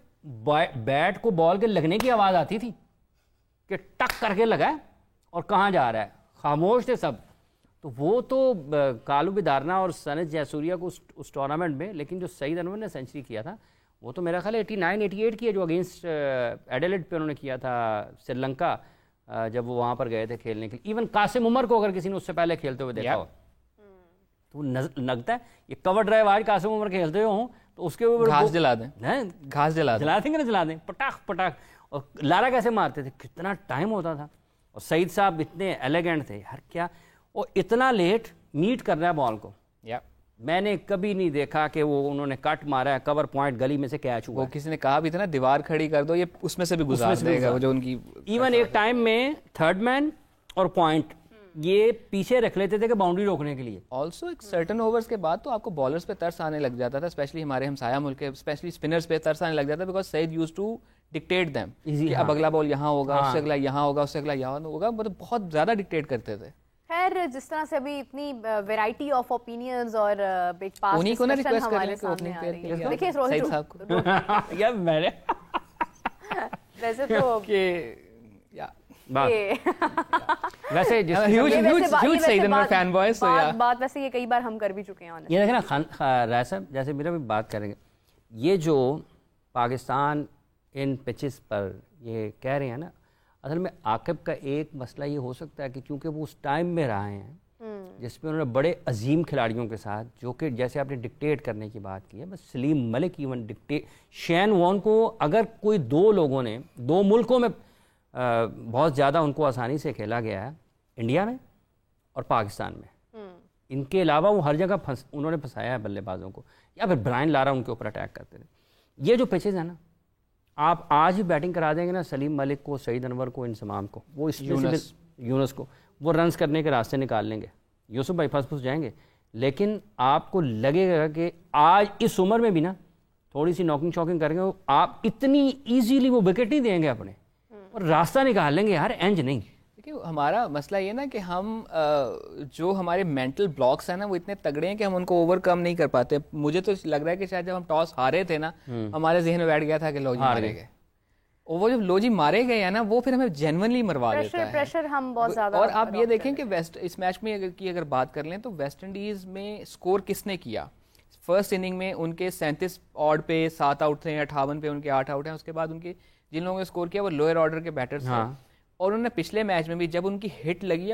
بیٹ کو بال کے لگنے کی آواز آتی تھی کہ ٹک کر کے لگا اور کہاں جا رہا ہے, خاموش تھے سب. تو وہ تو کالو بدارنا اور سنت جے سوریا کو اس ٹورنامنٹ میں, لیکن جو سعید انور نے سینچری کیا تھا وہ تو میرا خیال 89-88 کی ہے, جو اگینسٹ ایڈیلیڈ پہ انہوں نے کیا تھا سری لنکا, جب وہ وہاں پر گئے تھے کھیلنے کے لیے. ایون قاسم عمر کو اگر کسی نے اس سے پہلے کھیلتے ہوئے دیکھا ہو تو لگتا ہے یہ کور ڈرائیو آج قاسم عمر کھیلتے ہوئے ہوں تو اس کے اوپر
گھاس جلا دیں, گھاس جلا
دیں کہ نہ جلا دیں, پٹاخ پٹاخ. اور لارا کیسے مارتے تھے, کتنا ٹائم ہوتا تھا, اور سعید صاحب اتنے ایلیگنٹ تھے ہر کیا, اور اتنا لیٹ میٹ کر رہا ہے بال کو. میں نے کبھی نہیں دیکھا کہ وہ انہوں نے کٹ مارا ہے کور پوائنٹ گلی میں سے کیچ ہوا.
وہ کسی نے کہا بھی تھا نا دیوار کھڑی کر دو, یہ اس میں سے بھی گزار دے گا جو ان کی.
ایون ایک ٹائم میں تھرڈ مین اور پوائنٹ یہ پیچھے رکھ لیتے تھے کہ باؤنڈری روکنے کے لیے.
آلسو ایک سرٹن اوورز کے بعد تو آپ کو بالرز پہ ترس آنے لگ جاتا تھا, اسپیشلی ہمارے ہمسایہ ملک کے اسپیشلی اسپنرز پہ ترس آنے لگ جاتا, because Saeed used to dictate them کہ اب اگلا بال یہاں ہوگا, اس سے اگلا یہاں ہوگا, اس سے اگلا یہاں ہوگا, مطلب بہت زیادہ ڈکٹیٹ کرتے تھے.
خیر جس طرح سے ابھی اتنی ویرائٹی آف اوپینینز اور بگ پاس
انہی کو نا ریکویسٹ کریں کہ اوپننگ پلیئر کے
دیکھیں سعید صاحب کو
یا میں نے
ویسے تو
ویسے
بات ویسے یہ کئی بار ہم کر بھی چکے ہیں.
یہ دیکھیں نا رائے صاحب, جیسے میرا بھی بات کریں گے, یہ جو پاکستان ان پچز پر یہ کہہ رہے ہیں نا, اصل میں عاقب کا ایک مسئلہ یہ ہو سکتا ہے کہ چونکہ وہ اس ٹائم میں رہے ہیں جس میں انہوں نے بڑے عظیم کھلاڑیوں کے ساتھ, جو کہ جیسے آپ نے ڈکٹیٹ کرنے کی بات کی ہے, بس سلیم ملک ایون ڈکٹیٹ, شین وارن کو اگر کوئی دو لوگوں نے دو ملکوں میں بہت زیادہ ان کو آسانی سے کھیلا گیا ہے, انڈیا میں اور پاکستان میں, ان کے علاوہ وہ ہر جگہ انہوں نے پھنسایا ہے بلے بازوں کو, یا پھر برائن لارا ان کے اوپر اٹیک کرتے تھے. یہ جو پچز ہیں نا, آپ آج ہی بیٹنگ کرا دیں گے نا سلیم ملک کو, سعید انور کو, انضمام کو, وہ یونس کو, وہ رنز کرنے کے راستے نکال لیں گے, یوسف بھائی پھنس جائیں گے. لیکن آپ کو لگے گا کہ آج اس عمر میں بھی نا تھوڑی سی ناکنگ شاکنگ کریں گے, آپ اتنی ایزیلی وہ وکٹ نہیں دیں گے اپنے, اور راستہ نکال لیں گے یار, اینج نہیں.
ہمارا مسئلہ یہ نا کہ ہم جو ہمارے مینٹل بلاکس ہیں نا وہ اتنے تگڑے ہیں کہ ہم ان کو اوور کم نہیں کر پاتے. مجھے تو لگ رہا ہے کہ شاید جب ہم ٹاس ہارے تھے نا, ہمارے ذہن میں بیٹھ گیا تھا کہ لو جی مارے گئے, وہ جب لو جی مارے گئے ہیں نا وہ پھر ہمیں جینونلی مروا دیتا ہے.
پریشر ہم بہت زیادہ.
اور آپ یہ دیکھیں کہ اس میچ میں اگر بات کر لیں تو ویسٹ انڈیز میں اسکور کس نے کیا, فرسٹ اننگ میں ان کے 37 آڈ پہ 7 آؤٹ تھے, 58 پہ ان کے 8 آؤٹ ہیں. اس کے بعد ان کے جن لوگوں نے اسکور کیا وہ لوئر آرڈر کے بیٹرز تھے, اور انہوں نے پچھلے میچ میں بھی جب ان کی ہٹ لگی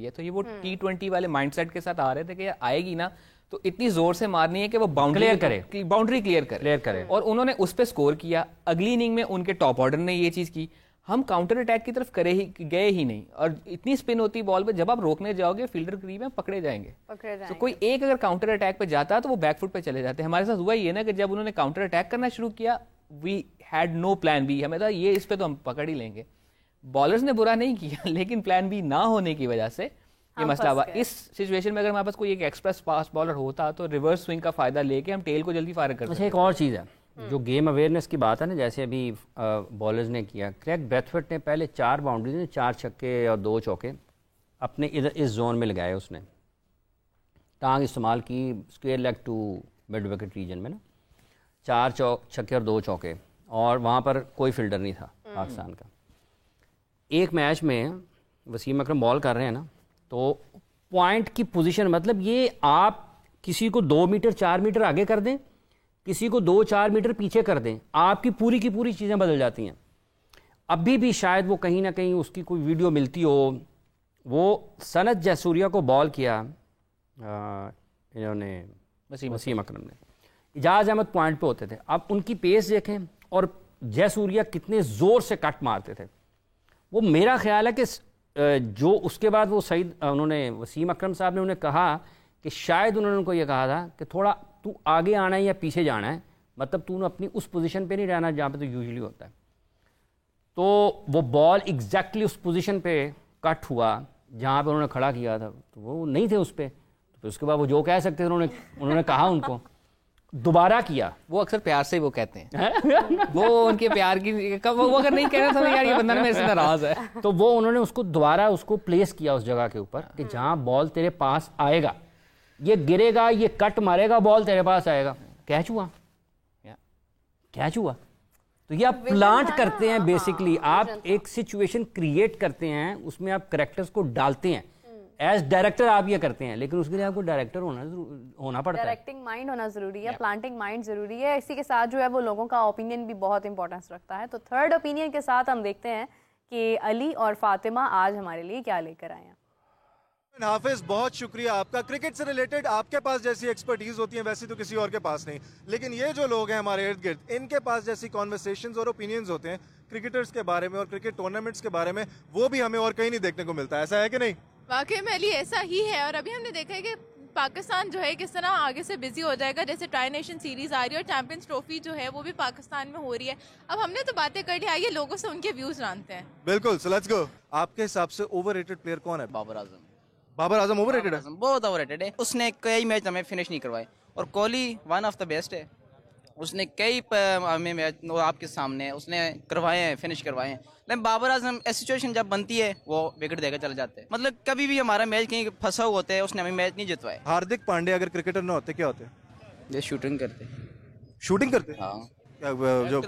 ہے تو یہ وہ T20 والے مائنڈ سیٹ کے ساتھ آ رہے تھے کہ آئے گی نا تو اتنی زور سے مارنی ہے کہ وہ باؤنڈری کلیئر کرے, اور انہوں نے اس پہ سکور کیا. اگلی اننگ میں ان کے ٹاپ آرڈر نے یہ چیز کی, ہم کاؤنٹر اٹیک کی طرف گئے ہی نہیں, اور اتنی اسپن ہوتی بال پہ, جب آپ روکنے جاؤ گے فیلڈر قریب میں پکڑے جائیں گے. تو کوئی ایک اگر کاؤنٹر اٹیک پہ جاتا تو وہ بیک فٹ پہ چلے جاتے. ہمارے ساتھ ہوا یہ نا کہ جب انہوں نے کاؤنٹر اٹیک کرنا شروع کیا, we had no plan B, ہمیں تھا یہ اس پہ تو ہم پکڑ ہی لیں گے. بالرز نے برا نہیں کیا, لیکن پلان بی نہ ہونے کی وجہ سے یہ مسئلہ ہوا. اس سچویشن میں اگر ہمارے پاس کوئی ایک ایکسپریس فاسٹ بالر ہوتا تو ریورس سوئنگ کا فائدہ لے کے ہم ٹیل کو جلدی فائر کرتے.
اچھا ایک اور چیز ہے جو گیم اویئرنیس کی بات ہے نا, جیسے ابھی بالرز نے کیا, کریگ بریتھویٹ نے پہلے 4 باؤنڈریز 4 چھکے اور 2 چوکے اپنے ادھر اس زون میں لگائے. اس نے ٹانگ استعمال کی square leg to mid wicket region میں نا, 4 چھکے اور 2 چوکے, اور وہاں پر کوئی فیلڈر نہیں تھا پاکستان کا. ایک میچ میں وسیم اکرم بال کر رہے ہیں نا, تو پوائنٹ کی پوزیشن مطلب یہ آپ کسی کو 2 میٹر 4 میٹر آگے کر دیں, کسی کو 2-4 میٹر پیچھے کر دیں, آپ کی پوری چیزیں بدل جاتی ہیں. ابھی بھی شاید وہ کہیں نہ کہیں اس کی کوئی ویڈیو ملتی ہو, وہ سنت جے سوریا کو بال کیا انہوں نے وسیم اکرم نے, اجاز احمد پوائنٹ پہ ہوتے تھے. اب ان کی پیس دیکھیں اور جے سوریا کتنے زور سے کٹ مارتے تھے. وہ میرا خیال ہے کہ جو اس کے بعد وہ انہوں نے وسیم اکرم صاحب نے انہیں کہا کہ شاید انہوں نے ان کو یہ کہا تھا کہ تھوڑا تو آگے آنا ہے یا پیچھے جانا ہے, مطلب تو نے اپنی اس پوزیشن پہ نہیں رہنا جہاں پہ تو یوزلی ہوتا ہے. تو وہ بال ایگزیکٹلی اس پوزیشن پہ کٹ ہوا جہاں پہ انہوں نے کھڑا کیا تھا, تو وہ نہیں تھے اس پہ. تو پھر اس کے بعد وہ جو کہہ سکتے تھے انہوں نے کہا ان کو دوبارہ کیا.
وہ اکثر پیار سے وہ کہتے ہیں وہ ان کے پیار کی وہ اگر نہیں کہہ رہا تھا یار یہ بندہ میرے سے ناراض ہے,
تو وہ انہوں نے اس کو دوبارہ اس کو پلیس کیا اس جگہ کے اوپر کہ جہاں بال تیرے پاس آئے گا, یہ گرے گا, یہ کٹ مارے گا, بال تیرے پاس آئے گا. کیچ ہوا, کیچ ہوا. تو یہ آپ پلانٹ کرتے ہیں بیسکلی, آپ ایک سچویشن کریٹ کرتے ہیں, اس میں آپ کریکٹرز کو ڈالتے ہیں. ایز ڈائریکٹر آپ یہ کرتے ہیں, لیکن اس کے لیے آپ کو ڈائریکٹر ہونا پڑتا ہے,
ڈائریکٹنگ مائنڈ ہونا ضروری ہے, پلانٹنگ مائنڈ ضروری ہے. اسی کے ساتھ جو ہے وہ لوگوں کا اوپینین بھی بہت امپورٹنس رکھتا ہے. تو تھرڈ اوپینین کے ساتھ ہم دیکھتے ہیں کہ علی اور فاطمہ آج ہمارے لیے کیا لے کر آئے ہیں.
حافظ بہت شکریہ آپ کا. کرکٹ سے ریلیٹڈ آپ کے پاس جیسی ایکسپرٹیز ہوتی ہیں ویسی تو کسی اور کے پاس نہیں, لیکن یہ جو لوگ ہیں ہمارے ارد گرد, ان کے پاس جیسی کانورسیشنز اور اوپینینز ہوتے ہیں کرکٹرز کے بارے میں اور کرکٹ ٹورنامنٹس کے بارے میں, وہ بھی ہمیں اور کہیں نہیں دیکھنے کو ملتا. ایسا ہے کہ نہیں؟
واقعی میں علی ایسا ہی ہے. اور ابھی ہم نے دیکھا ہے کہ پاکستان جو ہے کس طرح آگے سے بزی ہو جائے گا. جیسے ٹرائی نیشن سیریز آ رہی ہے اور چیمپئنز ٹرافی جو ہے وہ بھی پاکستان میں ہو رہی ہے. اب ہم نے تو باتیں کر لی, آئیے لوگوں سے ان کے ویوز جانتے ہیں.
بالکل, سو لیٹس گو. آپ کے حساب سے اوور ریٹڈ پلیئر کون ہے؟
بابر اعظم.
بابر اعظم اوور ریٹڈ ہے؟
بہت اوور ریٹڈ ہے. اس نے کئی میچ ہمیں فنش نہیں کروائے, اور Kohli one of the best ہے. اس نے کئی ہمیں میچ آپ کے سامنے اس نے کروائے ہیں, فنش کروائے ہیں. لیکن بابر اعظم ایسی سچویشن جب بنتی ہے وہ وکٹ دے کر چلے جاتے ہیں. مطلب کبھی بھی ہمارا میچ کہیں پھنسا ہوا ہوتا ہے, اس نے ہمیں میچ نہیں جتوائے.
ہاردک پانڈے اگر کرکٹر نہ ہوتے کیا ہوتے؟
یہ شوٹنگ کرتے.
شوٹنگ کرتے؟
ہاں
جو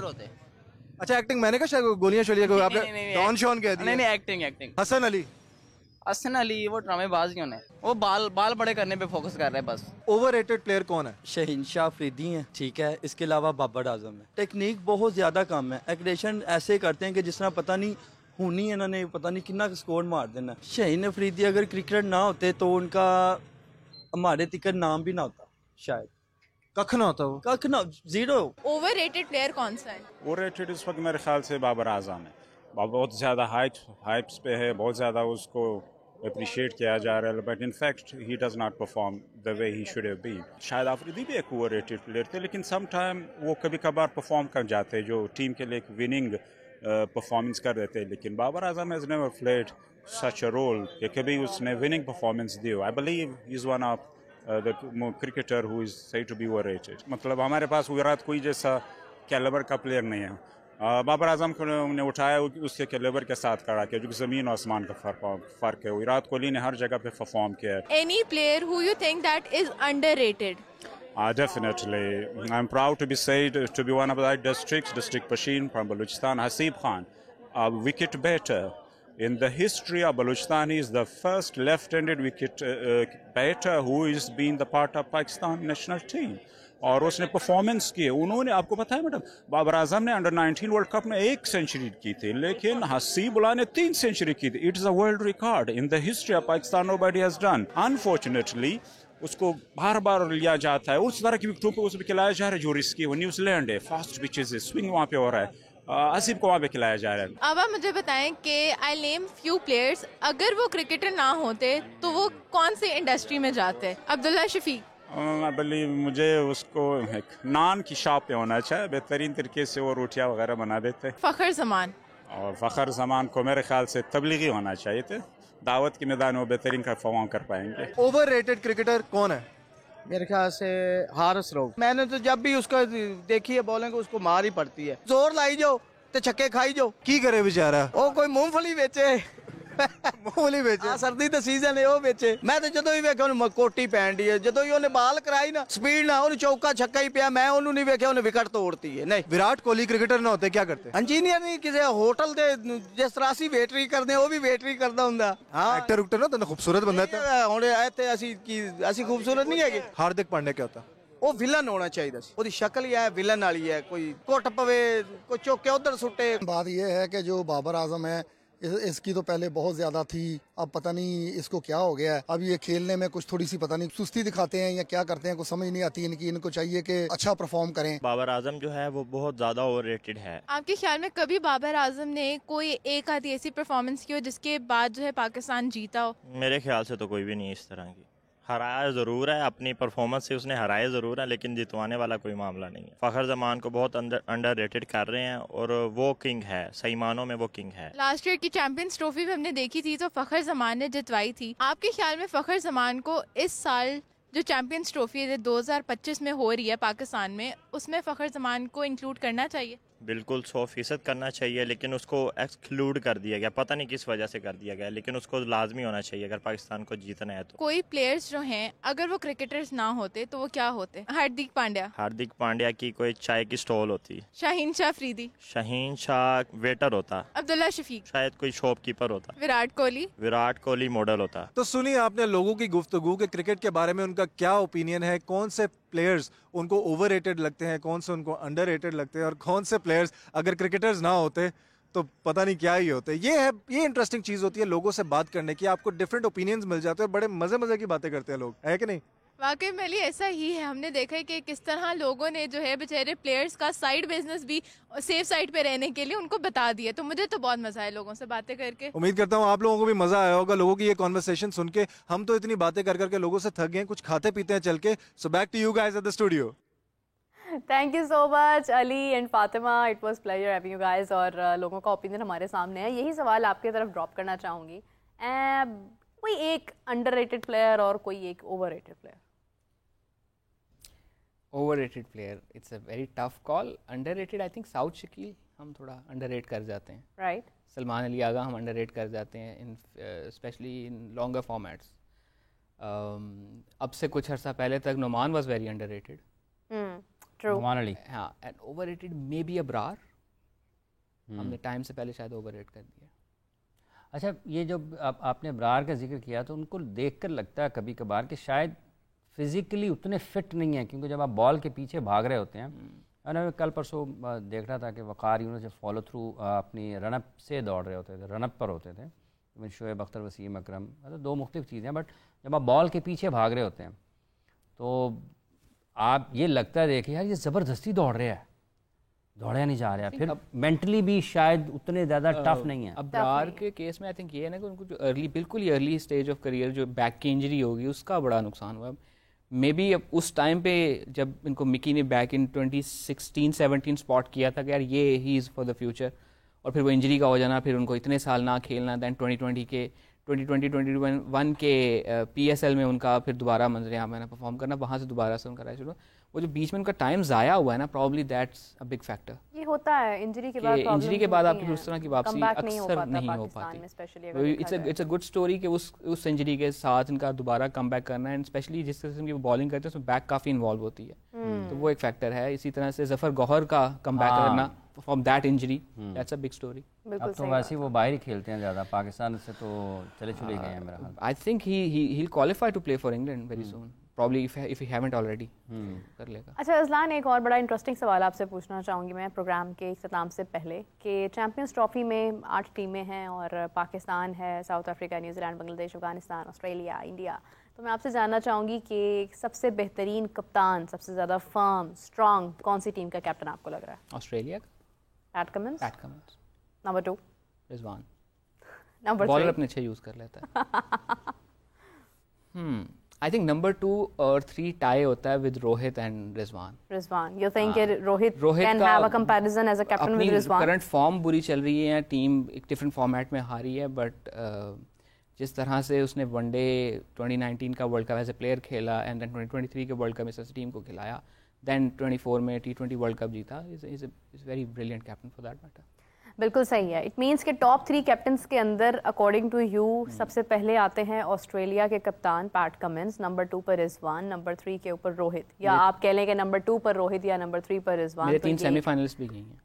اچھا ایکٹنگ, میں نے کہا شاید گولیاں شولیاں آپ نے ڈان شان کہہ دیا.
نہیں ایکٹنگ.
حسن علی.
حسن علی وہ ڈرامے باز کیوں ہے, وہ بال بڑے کرنے پہ فوکس کر رہے ہیں بس.
اوور ریٹڈ پلیئر کون ہے؟
شہین شاہ افریدی ہیں, ٹھیک ہے. اس کے علاوہ بابر اعظم ہے. ٹیکنیک بہت زیادہ کم ہے, ایگریشن ایسے کرتے ہیں کہ جس طرح پتہ نہیں ہونی انہوں نے پتہ نہیں کتنا اسکور مار دینا. شہین افریدی اگر کرکٹر نہ ہوتے تو ان کا ہمارے تک نام بھی نہ ہوتا شاید.
ککھ نہ ہوتا, وہ
ککھ نہ, زیرو.
اوور ریٹڈ پلیئر کون سا ہے؟
اوور ریٹڈ اس وقت میرے خیال سے بابر اعظم ہے. بہت زیادہ ہائپس پہ ہے, بہت زیادہ اس کو اپریشیٹ کیا جا رہا ہے, but in fact he does not perform the way he should have بین. شاید آفریدی بھی ایک اوور ریٹڈ پلیئر تھے, لیکن سم ٹائم وہ کبھی کبھار پرفارم کر جاتے جو ٹیم کے لیے ایک وننگ پرفارمنس کر دیتے. لیکن Babar Azam has never played such a role کہ کبھی اس نے وننگ پرفارمنس دی ہو. I believe he is one of the cricketer who is said to be overrated. مطلب ہمارے پاس وراٹ کوہلی جیسا کیلیبر کا پلیئر نہیں ہے. بابر اعظم کو نے اٹھایا اس کے کیلیبر کے ساتھ کھڑا کیا, جو کہ زمین و آسمان کا فرق ہے. وراٹ کوہلی نے ہر جگہ پہ پرفارم کیا ہے.
Any player who you think that is underrated?
Definitely. I'm proud to be said to be one of the district Pashin from Balochistan, Haseeb Khan, a wicket baiter. In the history of Balochistan, he is the first left-handed wicket batter who is been the part of Pakistan national team. اور اس نے performance کی. انہوں نے, آپ کو پتا ہے madam, Babar Azam نے انڈر 19 ورلڈ کپ میں 1 سینچری کی تھی, لیکن حسیب اللہ نے 3 سینچری کی تھی. It is a world record in the history of Pakistan, nobody has done. Unfortunately اس کو بار بار لیا جاتا ہے, اس طرح کی وکٹوں پہ اس پہ کھلایا جا رہا ہے جو رسکی ہے. وہ نیوزی لینڈ ہے, فاسٹ پچز ہے, سوئنگ وہاں پہ ہو رہا ہے, حسیب کو وہاں پہ کھلایا جا رہا ہے.
اب آپ مجھے بتائیں کہ آئی نیم فیو پلیئرس, اگر وہ کرکٹر نہ ہوتے تو وہ کون سی انڈسٹری میں جاتے؟ عبداللہ شفیق.
مجھے اس کو ایک نان کی شاپ پہ ہونا چاہیے, بہترین طریقے سے وہ روٹیاں وغیرہ بنا دیتے.
فخر زمان.
اور فخر زمان کو میرے خیال سے تبلیغی ہونا چاہیے تھے, دعوت کے میدان میں وہ بہترین کا پرفارم کر پائیں گے.
اوور ریٹڈ کرکٹر کون ہے؟
میرے خیال سے حارث روف. میں نے تو جب بھی اس کو دیکھی ہے بولنگ اس کو مار ہی پڑتی ہے. زور لائی جو تے چھکے کھائی جو کی
کرے بیچارہ,
وہ کوئی مونگ پھلی بیچے,
مونگفلی بیچے,
سردی تے سیزن ہے وہ بیچے. میں تو جدو ہی ویکھیا انہوں کوٹی پہن دی ہے, جدو ہی انہیں بال کرائی نا سپیڈ نہ انہوں چوکا چھکا ہی پیا, میں انہوں نہیں ویکھیا انہیں وکٹ توڑتی ہے. نہیں,
وراٹ کوہلی کرکٹر نہ ہوتے کیا کرتے؟
انجینئر نہیں, کسی ہوٹل دے جس طرح اسی ویٹری کرتے وہ بھی ویٹری کردا ہوندا. ہاں
ایکٹر اکٹر نہ خوبصورت بندہ ہے.
ہن ایتھے اسی خوبصورت نہیں ہے.
ہاردک پانڈے کیا ہوتا؟
وہ ولن ہونا چاہیے سی, وہ شکل ہی ہے ولن والی ہے, کوئی کوٹ پوے کوئی چوکے ادھر سٹے.
بات یہ ہے کہ جو بابر اعظم ہے اس کی تو پہلے بہت زیادہ تھی, اب پتہ نہیں اس کو کیا ہو گیا ہے. اب یہ کھیلنے میں کچھ تھوڑی سی پتہ نہیں سستی دکھاتے ہیں یا کیا کرتے ہیں, کچھ سمجھ نہیں آتی ان کو چاہیے کہ اچھا پرفارم کریں.
بابر اعظم جو ہے وہ بہت زیادہ اوور ریٹڈ ہے.
آپ کے خیال میں کبھی بابر اعظم نے کوئی ایک آدھی ایسی پرفارمنس کی ہو جس کے بعد جو ہے پاکستان جیتا ہو؟
میرے خیال سے تو کوئی بھی نہیں اس طرح کی. ہرایا ضرور ہے، اپنی پرفارمنس سے اس نے ہرایا ضرور ہے، لیکن جتوانے والا کوئی معاملہ نہیں ہے. فخر زمان کو بہت انڈر ریٹڈ کر رہے ہیں اور وہ کنگ ہے، صحیح معنوں میں وہ کنگ ہے.
لاسٹ ایئر کی چیمپئنز ٹرافی بھی ہم نے دیکھی تھی تو فخر زمان نے جتوائی تھی. آپ کے خیال میں فخر زمان کو اس سال جو چیمپئنز ٹرافی 2025 میں ہو رہی ہے پاکستان میں، اس میں فخر زمان کو انکلوڈ کرنا چاہیے؟
بالکل 100% کرنا چاہیے، لیکن اس کو ایکسکلوڈ کر دیا گیا، پتہ نہیں کس وجہ سے کر دیا گیا، لیکن اس کو لازمی ہونا چاہیے اگر پاکستان کو جیتنا ہے تو.
کوئی پلیئرز جو ہیں اگر وہ کرکٹرز نہ ہوتے تو وہ کیا ہوتے؟
ہاردک پانڈیا کی کوئی چائے کی سٹال ہوتی،
شاہین شاہ فریدی،
شاہین شاہ ویٹر ہوتا،
عبداللہ شفیق،
شاید کوئی شاپ کیپر ہوتا،
وراٹ کوہلی
ماڈل ہوتا.
تو سنیے آپ نے لوگوں کی گفتگو کہ کرکٹ کے بارے میں ان کا کیا اوپینین ہے، کون سے پلیئرز ان کو اوور ریٹڈ لگتے ہیں، کون سے ان کو انڈر ریٹڈ لگتے ہیں، اور کون سے پلیئرز اگر کرکٹرز نہ ہوتے تو پتہ نہیں کیا ہی ہوتے. یہ انٹرسٹنگ چیز ہوتی ہے لوگوں سے بات کرنے کی، آپ کو ڈفرینٹ اوپینینز مل جاتے ہیں، بڑے مزے کی باتیں کرتے ہیں لوگ، ہے کہ نہیں؟
واقعی میں لیے ایسا ہی ہے. ہم نے دیکھا ہے کہ کس طرح لوگوں نے جو ہے بیچارے پلیئرز کا سائیڈ بزنس بھی سیف سائڈ پہ رہنے کے لیے ان کو بتا دیا. تو مجھے تو بہت مزہ آیا لوگوں سے باتیں کر کے.
امید کرتا ہوں آپ لوگوں کو بھی مزہ آیا ہوگا لوگوں کی یہ کانورسیشن سن کے. ہم تو اتنی باتیں کر کے لوگوں سے تھک گئے ہیں، کچھ کھاتے پیتے ہیں چل کے. So back to you guys at the studio.
Thank you so much Ali and Fatima, it was pleasure having you guys. اور لوگوں کا اوپینین ہمارے سامنے ہے. یہی سوال آپ کی طرف ڈراپ کرنا چاہوں گی، کوئی ایک انڈر ریٹڈ پلیئر اور کوئی ایک overrated player?
Overrated player it's a very tough call. Underrated I think Saud Shakeel ہم تھوڑا انڈر ریٹ کر جاتے ہیں.
رائٹ.
سلمان علی آغا ہم انڈر ریٹ کر جاتے ہیں اسپیشلی ان لانگر فارمیٹس. اب سے کچھ عرصہ پہلے تک Nauman was very underrated.
Nauman Ali.
ہاں، and overrated maybe Abrar. ہم نے ٹائم سے پہلے شاید اوور ریٹ کر دیا.
اچھا، یہ جو آپ نے ابرار کا ذکر کیا تو ان کو دیکھ کر لگتا ہے کبھی کبھار کہ شاید فزیکلی اتنے فٹ نہیں ہیں، کیونکہ جب آپ بال کے پیچھے بھاگ رہے ہوتے ہیں. میں کل پرسوں دیکھ رہا تھا کہ وقار یونس سے فالو تھرو اپنی رن اپ سے دوڑ رہے ہوتے تھے، رن اپ پر ہوتے تھے. شعیب اختر، وسیم اکرم، مطلب دو مختلف چیزیں. بٹ جب آپ بال کے پیچھے بھاگ رہے ہوتے ہیں تو آپ یہ لگتا ہے دیکھیں یار یہ زبردستی دوڑ رہا ہے، دوڑیا نہیں جا رہا. پھر مینٹلی بھی شاید اتنے زیادہ ٹف نہیں ہے.
ابرار کے کیس میں آئی تھنک یہ ہے نا کہ ان کو جو بالکل ہی ارلی اسٹیج آف کریئر جو بیک کی انجری ہوگی اس کا بڑا نقصان ہوا. مے بی اب اس ٹائم پہ جب ان کو مکی نے بیک ان 2016-17 اسپاٹ کیا تھا کہ یار یہ ہی از فار دا فیوچر، اور پھر وہ انجری کا ہو جانا، پھر ان کو اتنے سال نہ کھیلنا. دین 2020-21 کے PSL میں ان کا پھر دوبارہ منظر عام میں پرفارم کرنا، وہاں سے دوبارہ سے ان کا رائز. وہ جو بیچ میں ان کا ٹائم ضائع ہوا ہے نا، probably that's a big factor.
یہ ہوتا ہے انجری کے بعد،
انجری کے بعد آپ کی اس طرح کی واپسی اکثر نہیں ہو پاتی. اٹس اے گڈ اسٹوری کہ اس انجری کے ساتھ ان کا دوبارہ کم بیک کرنا ہے. اینڈ اسپیشلی جس قسم کی وہ بالنگ کرتے ہیں اس میں بیک کافی انوالو ہوتی ہے، تو وہ ایک فیکٹر ہے. اسی طرح سے ظفر گوہر کا کم بیک کرنا from that injury, that's a big story.
اب تو ویسے وہ باہر ہی کھیلتے ہیں زیادہ، پاکستان سے تو چلے گئے ہیں میرا خیال.
I think he qualify to play for England very soon. Probably if he haven't already کر لے گا.
اچھا اذلان، ایک اور بڑا انٹرسٹنگ سوال آپ سے پوچھنا چاہوں گی میں پروگرام کے اختتام سے پہلے، کہ چیمپئنز ٹرافی میں 8 ٹیمیں ہیں اور پاکستان ہے، ساؤتھ افریقہ، نیوزی لینڈ، بنگلہ دیش، افغانستان، آسٹریلیا، انڈیا. تو میں آپ سے جاننا چاہوں گی کہ سب سے بہترین کپتان، سب سے زیادہ فرم اسٹرانگ کون سی ٹیم کا کیپٹن آپ کو لگ رہا ہے؟
آسٹریلیا کا
پیٹ کمنس. نمبر 2
رضوان.
نمبر 3
بالر اپنے اچھے یوز کر لیتا ہے. I think number 2 اور 3 ٹائی ہوتا ہے with Rohit and Rizwan.
You think Rohit can have a comparison as a captain with Rizwan?
Current form بری چل رہی ہے، ٹیم ایک ڈفرینٹ فارمیٹ میں ہاری ہے، بٹ جس طرح سے اس نے ون ڈے 2019 کا world cup as a player کھیلا، اینڈ دین 2023 کے ورلڈ کپ میں اس ٹیم کو کھلایا، دین 24 میں T20 ورلڈ کپ جیتا. Is very brilliant captain for that metre.
بالکل صحیح ہے. اٹ مینس کہ ٹاپ 3 کیپٹنس کے اندر اکارڈنگ ٹو یو سب سے پہلے آتے ہیں آسٹریلیا کے کپتان پیٹ کمنس، نمبر 2 پر رضوان، نمبر 3 کے اوپر روہت، یا آپ کہہ لیں کہ نمبر 2 پر روہت یا نمبر 3 پر رضوان.
میرے 3 سیمی فائنلسٹ بھی گئی ہیں.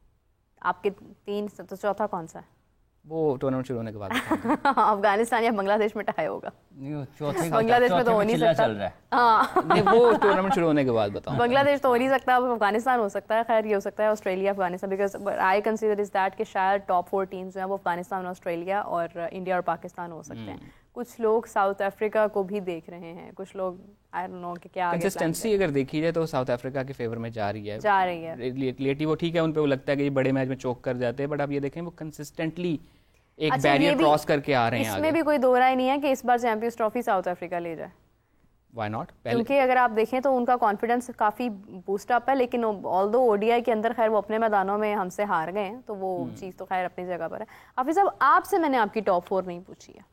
آپ کے 3، تو چوتھا کون سا ہے؟
وہ ٹورنامنٹ شروع ہونے کے بعد
افغانستان یا بنگلہ دیش میں ٹائی ہوگا. بنگلہ دیش میں تو ہو نہیں سکتا. ہاں
وہ ٹورنامنٹ شروع ہونے کے بعد بتاؤں.
بنگلہ دیش تو ہو نہیں سکتا، افغانستان ہو سکتا ہے. خیر یہ ہو سکتا ہے Australia Afghanistan, because I consider is that کہ شاید ٹاپ 4 ٹیمز جو ہیں وہ افغانستان، آسٹریلیا اور انڈیا اور پاکستان ہو سکتے ہیں. کچھ لوگ ساؤتھ افریقہ کو بھی دیکھ رہے ہیں، کچھ لوگ آئی ڈونٹ نو کہ کیا
کنسسٹنسی اگر دیکھی جائے تو ساؤتھ افریقہ کے فیور میں جا رہی ہے. ریلیٹی وہ ٹھیک ہے، ان پہ وہ لگتا ہے کہ یہ بڑے میچ میں چوک کر جاتے ہیں، بٹ آپ یہ دیکھیں وہ کنسسٹنٹلی ایک بیریئر کراس کر کے آ رہے ہیں.
اس میں بھی کوئی دو رائے نہیں ہے کہ اس بار چیمپئنز ٹرافی ساؤتھ افریقہ لے جائے.
Why not.
کیونکہ اگر آپ دیکھیں تو ان کا کانفیڈنس کافی بوسٹ اپ ہے, لیکن آل دو او ڈی آئی کے اندر خیر وہ اپنے میدانوں میں ہم سے ہار گئے ہیں, تو وہ چیز تو خیر اپنی جگہ پر ہے. حافظ صاحب آپ سے میں نے آپ کی ٹاپ 4 نہیں پوچھی ہے.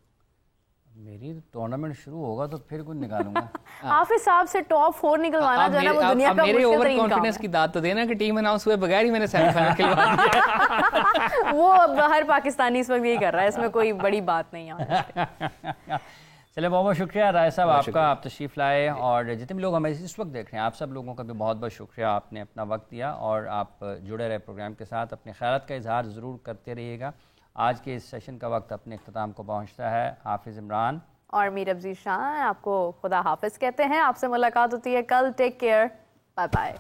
میری ٹورنامنٹ شروع ہوگا تو پھر کچھ نکالوں گا.
حافظ صاحب سے ٹاپ 4 نکلوانا جو ہے نا وہ دنیا کا
میرے اوور
مشکل ترین کام
کانفیڈنس
ہے.
کی داد تو دینا کہ ٹیم اناؤنس ہوئے بغیر ہی میں نے سیمی فائنل کھلوا دیا.
وہ ہر پاکستانی اس وقت یہی کر رہا ہے, اس میں کوئی بڑی بات نہیں ہے.
چلے بہت بہت شکریہ رائے صاحب آپ کا, آپ تشریف لائے, اور جتنے بھی لوگ ہمیں اس وقت دیکھ رہے ہیں آپ سب لوگوں کا بھی بہت بہت شکریہ, آپ نے اپنا وقت دیا اور آپ جڑے رہے پروگرام کے ساتھ. اپنے خیالات کا اظہار ضرور کرتے رہیے گا. آج کے اس سیشن کا وقت اپنے اختتام کو پہنچتا ہے. حافظ عمران
اور میر ابزی شاہ آپ کو خدا حافظ کہتے ہیں. آپ سے ملاقات ہوتی ہے کل. Take care, bye bye.